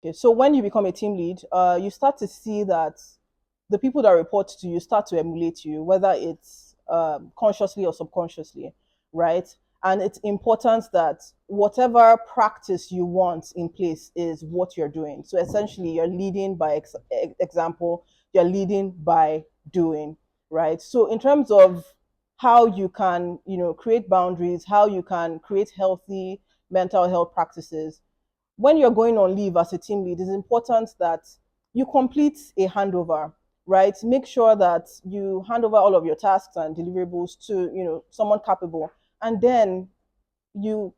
Okay, so when you become a team lead, you start to see that the people that report to you start to emulate you, whether it's consciously or subconsciously, right? And it's important that whatever practice you want in place is what you're doing. So essentially, you're leading by example, you're leading by doing, right? So in terms of how you can, create boundaries, how you can create healthy mental health practices, when you're going on leave as a team lead, it's important that you complete a handover, right? Make sure that you hand over all of your tasks and deliverables to, someone capable, and then you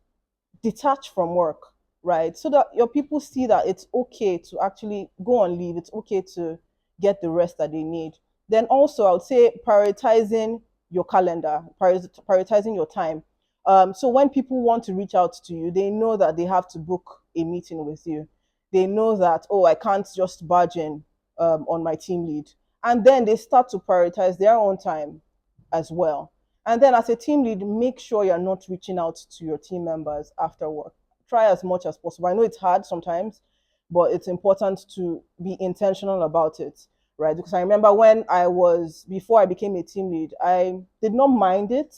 detach from work, right? So that your people see that it's okay to actually go on leave, it's okay to get the rest that they need. Then also, I would say prioritizing your calendar, prioritizing your time. So when people want to reach out to you, they know that they have to book a meeting with you. They know that, oh, I can't just barge in on my team lead. And then they start to prioritize their own time as well. And then as a team lead, make sure you're not reaching out to your team members after work. Try as much as possible. I know it's hard sometimes, but it's important to be intentional about it, right? Because I remember when before I became a team lead, I did not mind it,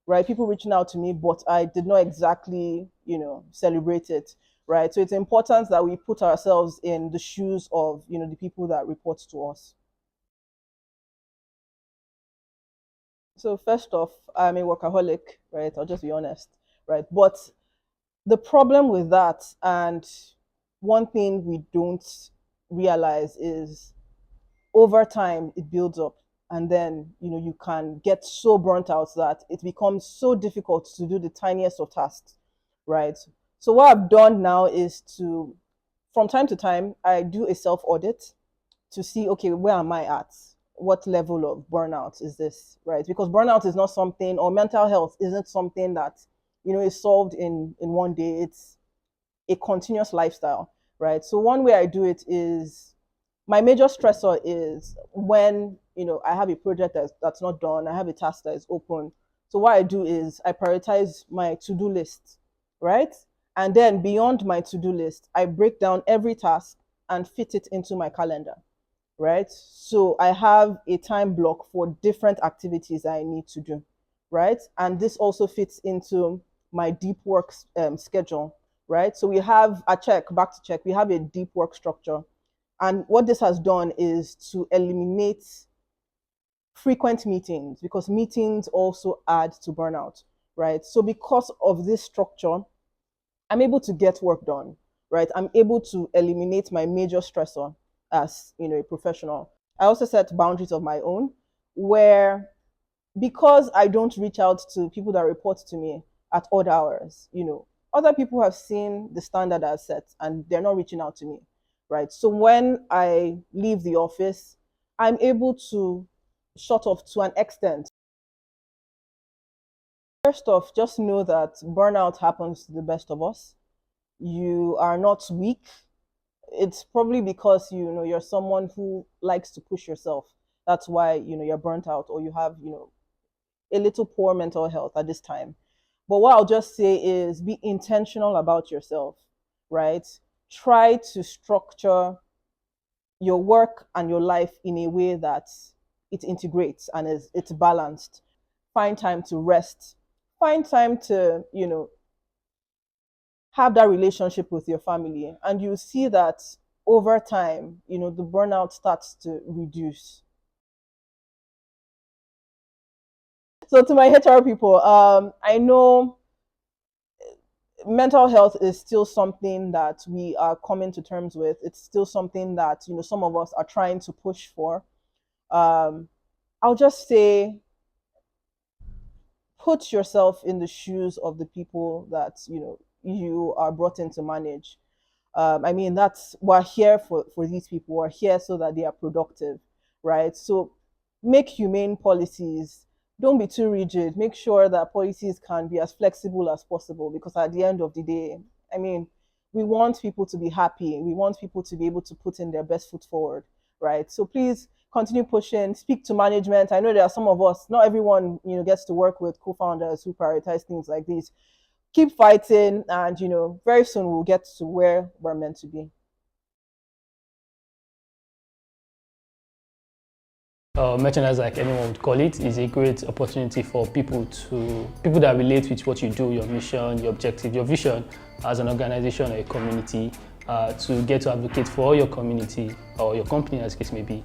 right? People reaching out to me, but I did not exactly, celebrate it, right? So it's important that we put ourselves in the shoes of, the people that report to us. So first off, I'm a workaholic, right? I'll just be honest, right? But the problem with that, and one thing we don't realize is over time it builds up, and then you can get so burnt out that it becomes so difficult to do the tiniest of tasks, right? So what I've done now is to, from time to time, I do a self audit to see, okay, where am I at? What level of burnout is this, right? Because burnout is not something, or mental health isn't something that, is solved in one day. It's a continuous lifestyle, right? So one way I do it is, my major stressor is when, I have a project that's not done, I have a task that is open. So what I do is I prioritize my to-do list, right? And then beyond my to-do list, I break down every task and fit it into my calendar, right? So I have a time block for different activities I need to do, right? And this also fits into my deep work schedule, right? So we have a check, back to check, we have a deep work structure. And what this has done is to eliminate frequent meetings, because meetings also add to burnout, right? So because of this structure, I'm able to get work done, right? I'm able to eliminate my major stressor as, a professional. I also set boundaries of my own, where, because I don't reach out to people that report to me at odd hours, other people have seen the standard I've set and they're not reaching out to me, right? So when I leave the office, I'm able to shut off to an extent. First off, just know that burnout happens to the best of us. You are not weak. It's probably because you're someone who likes to push yourself. That's why you're burnt out, or you have a little poor mental health at this time. But what I'll just say is, be intentional about yourself, right? Try to structure your work and your life in a way that it integrates and it's balanced. Find time to rest. Find time to have that relationship with your family, and you see that over time the burnout starts to reduce. So to my HR people, I know mental health is still something that we are coming to terms with. It's still something that some of us are trying to push for. um, I'll just say, put yourself in the shoes of the people that you are brought in to manage. I mean, that's, we're here for these people. We're here so that they are productive, right? So make humane policies. Don't be too rigid. Make sure that policies can be as flexible as possible, because at the end of the day, I mean, we want people to be happy. We want people to be able to put in their best foot forward, right? So please continue pushing, speak to management. I know there are some of us, not everyone, gets to work with co-founders who prioritize things like these. Keep fighting, and very soon we'll get to where we're meant to be. Merchandise, like anyone would call it, is a great opportunity for people that relate with what you do, your mission, your objective, your vision as an organization or a community, to get to advocate for your community or your company, as the case may be,